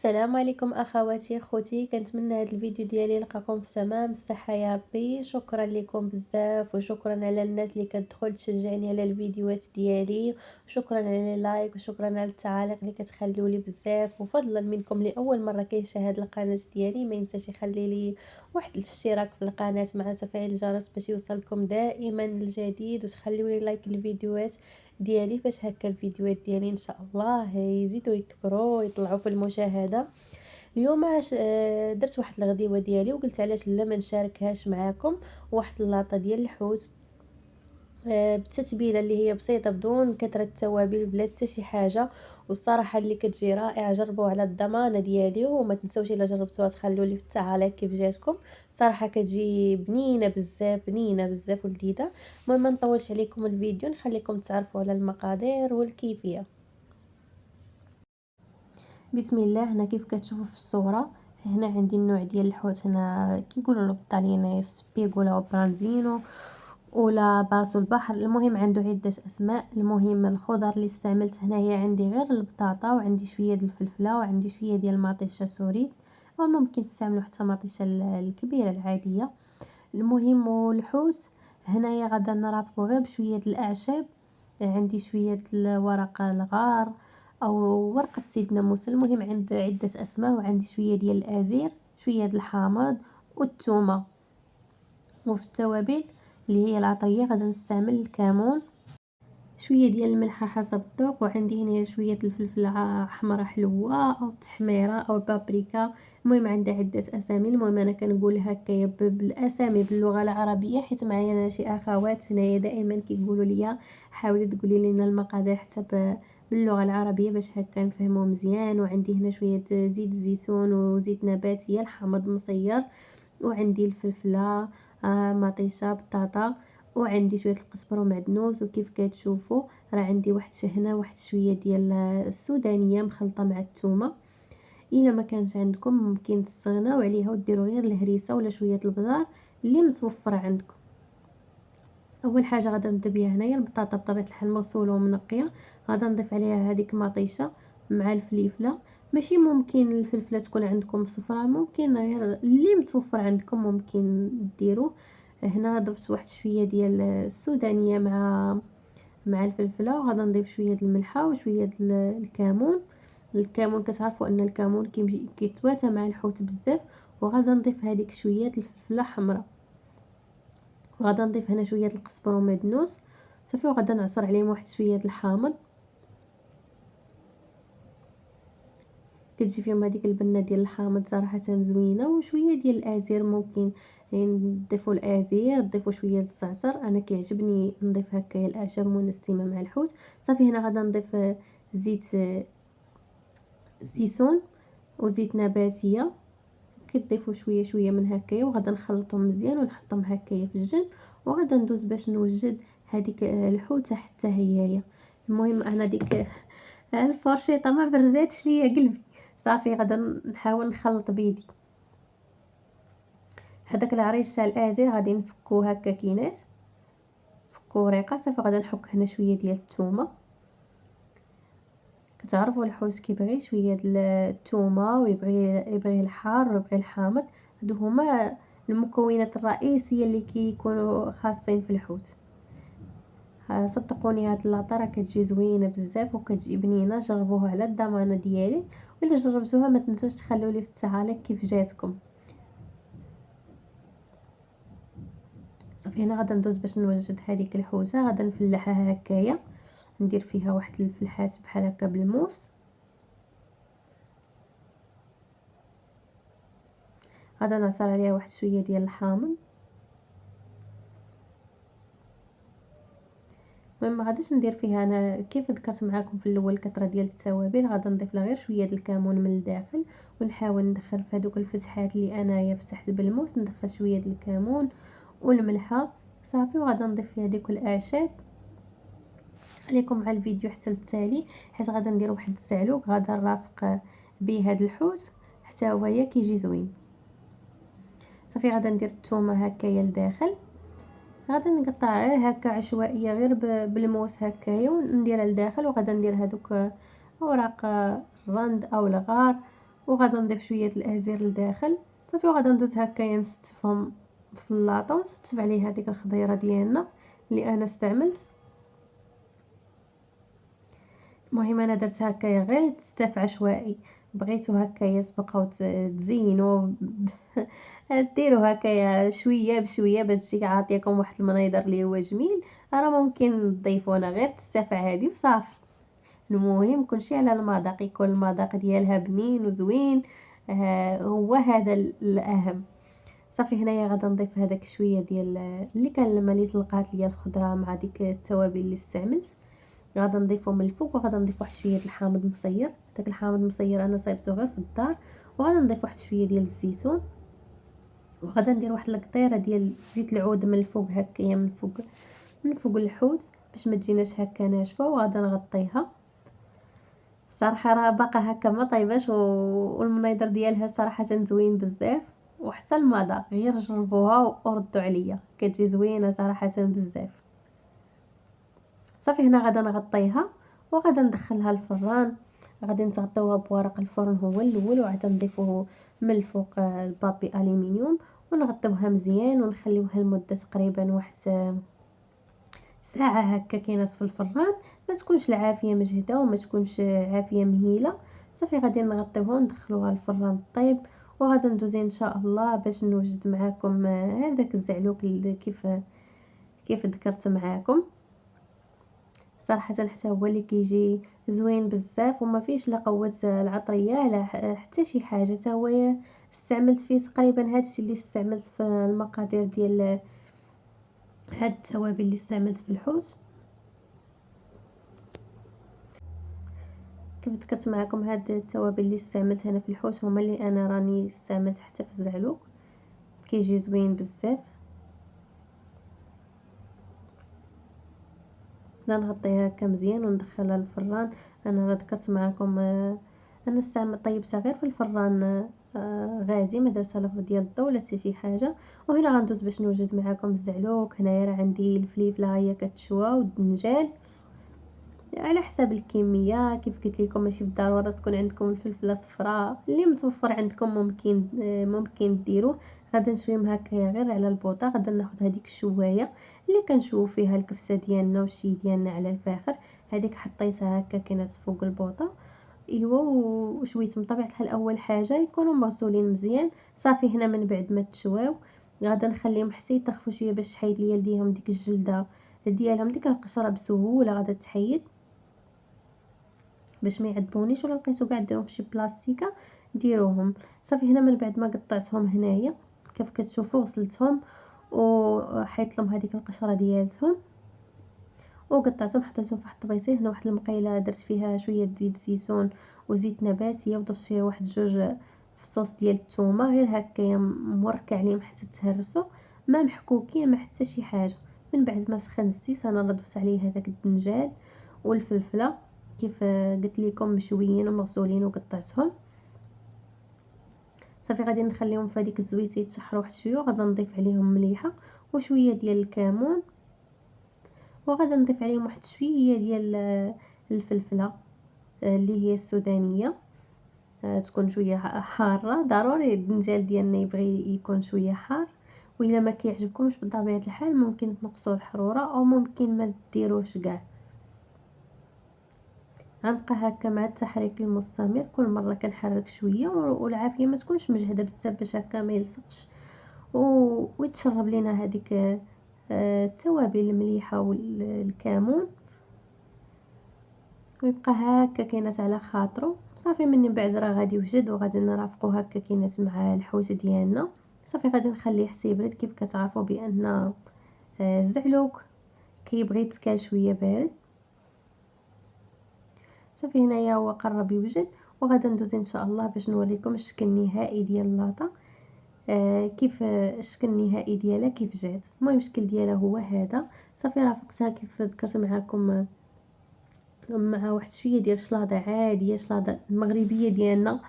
السلام عليكم اخواتي خوتي، كنتمنى هذا الفيديو ديالي يلقاكم في تمام الصحه يا ربي. شكرا لكم بزاف وشكرا على الناس اللي كتدخل تشجعني على الفيديوهات ديالي، وشكرا على اللايك وشكرا على التعاليق اللي كتخليو لي بزاف. وفضلا منكم لاول مره كيشاهد القناه ديالي ما ينساش يخلي لي واحد الاشتراك في القناه مع تفعيل الجرس باش يوصلكم دائما الجديد، وتخليو لي لايك الفيديوهات ديالي باش هكا الفيديوهات ديالي ان شاء الله يزيدوا يكبروا ويطلعوا في المشاهده. اليوم درت واحد الغديوه ديالي وقلت علاش لا ما نشاركهاش معاكم. واحد اللاطه ديال الحوت بالتتبيله اللي هي بسيطه بدون كثره توابل بلا حتى شي حاجه، والصراحه اللي كتجي رائعه. جربوها على الضمانه ديالي وما تنسوش الا جربتوها تخلوا لي في التعاليق كيف جاتكم. صراحه كتجي بنينه بزاف بنينه بزاف ولذيذه. المهم ما نطولش عليكم الفيديو، نخليكم تعرفوا على المقادير والكيفيه. بسم الله. هنا كيف كتشوفوا في الصوره، هنا عندي النوع ديال الحوت، هنا كيقولوا له بالطالياني سبيغو ولا برانزينو ولا باص البحر. المهم عنده عدة اسماء. المهم الخضر اللي استعملت هنايا عندي غير البطاطا، وعندي شويه ديال الفلفله، وعندي شويه ديال المطيشه سوريت، او ممكن تستعملوا حتى مطيشه الكبيره العاديه. المهم والحوت هنايا غادا نرافقو غير بشويه الاعشاب. عندي شويه ورق الغار او ورقه سيدنا موسى. المهم عند عده اسماء. وعندي شويه ديال الازير، شويه ديال الحامض والثومه. وفي التوابل اللي هي العطريه غادا نستعمل الكمون، شويه ديال الملح حسب الذوق، وعندي هنا شويه الفلفل احمر حلوه او التحميره او البابريكا. المهم عندها عده اسامي. المهم انا كنقول هكايا بالاسامي باللغه العربيه، حيت معايا انا شي اخوات هنايا دائما كيقولوا لي حاولي تقولي لنا المقادير حتى باللغه العربيه باش هكا نفهمو مزيان. وعندي هنا شويه زيت الزيتون وزيت نباتيه الحامض مصير، وعندي الفلفله مطيشه بطاطا، وعندي شويه القزبر ومعدنوس. وكيف كتشوفوا راه عندي واحد شهنه واحد شويه ديال السودانيه مخلطه مع الثومه. الا ما كانش عندكم ممكن تستغناو عليها وديروا غير الهريسه ولا شويه البزار اللي متوفره عندكم. اول حاجه غادا نبدا بها هنايا البطاطا بطبيعه الحال مغسوله ومنقيه. غادا نضيف عليها هذيك مطيشه مع الفليفله. ماشي ممكن الفلفله تكون عندكم صفراء، ممكن غير اللي متوفر عندكم ممكن ديروه. هنا ضفت واحد شويه ديال السودانيه مع الفلفله. وغادا نضيف شويه د الملحه وشويه د الكمون. الكمون كتعرفوا ان الكمون كيمشي كيتواتى مع الحوت بزاف. وغادا نضيف هذيك شويه الفلفله حمراء، وغادا نضيف هنا شويه القزبر ومعدنوس صافي. وغادا نعصر عليهم واحد شويه الحامض، كتجي فيهم هذيك البنه ديال الحامض صراحه زوينه. وشويه ديال الازير ممكن نضيفوا الازير، نضيفوا شويه الزعتر. انا كيعجبني نضيف هكايا الاعشاب منسمه مع الحوت صافي. هنا غادا نضيف زيت زيتون وزيت نباتيه، كتضيفوا شويه شويه من هكايا. وغادا نخلطهم مزيان ونحطهم هكايا في الجنب. وغادا ندوز باش نوجد هذيك الحوته حتى هي. المهم انا ديك الفرشيطه ما برداتش ليا قلبي صافي. غادا نحاول نخلط بيدي. هذاك العريش تاع الازير غادي نفكو هكا كينات، فكو ريقه صافي. غادا نحك هنا شويه ديال الثومه. كتعرفوا الحوت كيبغي شويه ديال الثومه ويبغي الحار ويبغي الحامض. هادو هما المكونات الرئيسيه اللي كيكونوا خاصين في الحوت. صدقوني هاد اللاطه راه كتجي زوينه بزاف وكتجي بنينه. جربوها على الضمانه ديالي، ولا جربتوها ما تنسوش تخلوا لي في التعاليق كيف جاتكم. صافي هنا غادا ندوز باش نوجد هذيك الحوته. غادا نفلحها هكايا، ندير فيها واحد الفلحات بحال هكا بالموس. غادا نعصر عليها واحد شويه ديال الحامض. المهم ما غاديش ندير فيها انا كيف ذكرت معكم في الاول كثره ديال التوابل. غادا نضيف لها غير شويه ديال الكمون من الداخل، ونحاول ندخل في هذوك الفتحات اللي انايا فتحت بالموس. ندخل شويه ديال الكمون والملحه صافي. وغادا نضيف فيها ديك الاعشاب. عليكم مع الفيديو حتى التالي، حيت غادا ندير واحد الزعلوك غادا نرافق به هذا الحوت حتى هو كيجي زوين. صافي غادا ندير الثومه هكايا لداخل. غادا نقطع غير هكا عشوائيه غير بالموس هكايا ونديرها لداخل. وغادا ندير هذوك اوراق الرند او الغار وغادا نضيف شويه الازير لداخل صافي. وغادا ندوز هكايا نستفهم في اللاطه ونستف عليه هذيك الخضيره ديالنا اللي انا استعملت. المهم انا درت هكايا غير تستاف عشوائي، بغيتو هكايا تبقاو تزينوا ديروا هكايا شويه بشويه باش تجي عاطيكم واحد المنيضر اللي هو جميل. راه ممكن تضيفونا غير تستاف عادي وصافي. المهم كلشي على المذاق، يكون المذاق ديالها بنين وزوين. هو هذا الاهم. صافي هنايا غادا نضيف هذاك شويه ديال اللي كان مليت القات ليا الخضره مع ديك التوابل اللي استعملت. غادا نضيفو من الفوق وغادا نضيف واحد شويه الحامض مصير. داك الحامض المصير انا صايبته غير في الدار. وغادا نضيف واحد شويه ديال الزيتون. وغادا ندير واحد القطيره ديال زيت العود من الفوق هكايا من فوق الحوت باش ما تجيناش هكا ناشفه. وغادا نغطيها. صراحه راه باقا هكا ما طيباش والمنيضر ديالها صراحه زوين بزاف. وحتى المذاق غير جربوها وردوا عليا، كتجي زوينه صراحه بزاف. صافي هنا غادا نغطيها وغادا ندخلها الفران. غادي نتغطيوها بورق الفرن هو الاول وعاد نضيفوه من الفوق البابي الومنيوم ونغطيوها مزيان ونخليوها لمده تقريبا واحد ساعه هكا كينات في الفران. ما تكونش العافيه مجهده وما تكونش عافيه مهيله. صافي غادي نغطيوها وندخلوها الفران طيب. وغادا ندوزي ان شاء الله باش نوجد معاكم هذاك الزعلوك اللي كيف ذكرت معاكم. صراحه حتى هو اللي كيجي زوين بزاف وما فيش لا قوه العطريه لا حتى شي حاجه. حتى هو استعملت فيه تقريبا هادشي اللي استعملت في المقادير ديال هاد التوابل اللي استعملت في الحوت. كيف ذكرت معكم هاد التوابل اللي استعملت هنا في الحوت هما اللي انا راني استعملت حتى في الزعلوك، كيجي زوين بزاف. نغطيها هكا مزيان وندخلها للفران. انا ذكرت معكم انا طيبتها غير في الفران غازي، ما درتها لا في ديال الضو ولا حتى شي حاجه. وهنا غندوز باش نوجد معكم الزعلوك. هنايا راه عندي الفليفله هي كتشوى والدنجال على حساب الكميه. كيف قلت لكم ماشي بالضروره تكون عندكم الفلفله صفراء، اللي متوفر عندكم ممكن ديروه. غادا نشويهم هكايا غير على البوطه. غادا ناخذ هذيك الشوايه اللي كنشوفو فيها الكفسه ديالنا والشي ديالنا على الفاخر. هذيك حطيتها هكا كاينه فوق البوطه. ايوا وشويت من طبيعه الحال اول حاجه يكونوا مغسولين مزيان. صافي هنا من بعد ما تشواو غادا نخليهم حتى يطرفوا شويه باش تحيد ليا لديهم ديك الجلده ديالهم. ديك القشره بسهوله غادا تحيد باش ما يعذبونيش. ولا لقيتو كاع ديروهم في شي بلاستيكه ديروهم. صافي هنا من بعد ما قطعتهم هنايا كيف كتشوفوا غسلتهم وحيت لهم هذيك القشره ديالتهم وقطعتهم حطيتهم في واحد الطبيسيه. هنا واحد المقيله درت فيها شويه زيت زيتون وزيت نباتي وضفت فيها واحد جوج فصوص ديال الثومه غير هكايا مركع عليهم حتى تهرسوا، ما محكوكين ما حتى شي حاجه. من بعد ما سخن الزيت انا ضفت عليه هذاك الدنجال والفلفله كيف قلت لكم مشويين ومغسولين وقطعتهم. صافي غادي نخليهم في هذيك الزويته يتشحروا واحد شويه وغادي نضيف عليهم مليحه وشويه ديال الكمون. وغادي نضيف عليهم واحد شويه ديال الفلفله اللي هي السودانيه تكون شويه حاره. ضروري الدنجال ديالنا يبغي يكون شويه حار. والا ما كيعجبكمش بطبيعه الحال ممكن تنقصوا الحراره او ممكن ما ديروش كاع. غنبقى هكا مع التحريك المستمر كل مره كنحرك شويه والعافيه ما تكونش مجهده بزاف باش هكا ما يلصقش ويتشرب لينا هذيك التوابل المليحه والكمون ويبقى هكا كينات على خاطرو. صافي من بعد راه غادي يوجد وغادي نرافقو هكا كينات مع الحوت ديالنا. صافي غادي نخليه حتى يبرد. كيف كتعرفوا بان الزعلوك كيبغي يتكال شويه بارد. صافي هنايا هو قرب يوجد وغادا ندوز ان شاء الله باش نوريكم الشكل النهائي ديال اللاطه. كيف الشكل النهائي ديالها كيف جات. المهم الشكل ديالها هو هذا. صافي رافقتها كيف ذكرت معكم مع واحد شويه ديال الشلاضه عاديه الشلاضه المغربيه ديالنا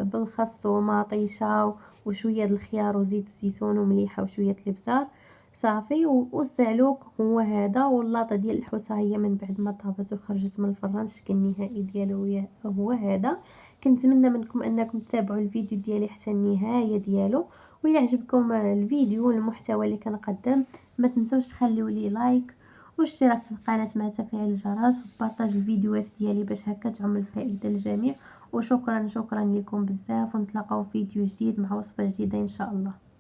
بالخس ومطيشه وشويه د الخيار وزيت الزيتون ومليحه وشويه الابزار. صافي والزعلوك هو هذا. واللاطه ديال الحوت هي من بعد ما طابت وخرجت من الفران الشكل النهائي ديالو هو هذا. كنتمنى منكم انكم تتابعوا الفيديو ديالي حتى النهايه ديالو. وإلا عجبكم الفيديو والمحتوى اللي كنقدم ما تنسوش تخليو لي لايك واشتراك في القناه مع تفعيل الجرس وبارطاج الفيديوهات ديالي باش هكا تعم الفائده للجميع. وشكرا لكم بزاف، ونتلاقاو في فيديو جديد مع وصفه جديده ان شاء الله.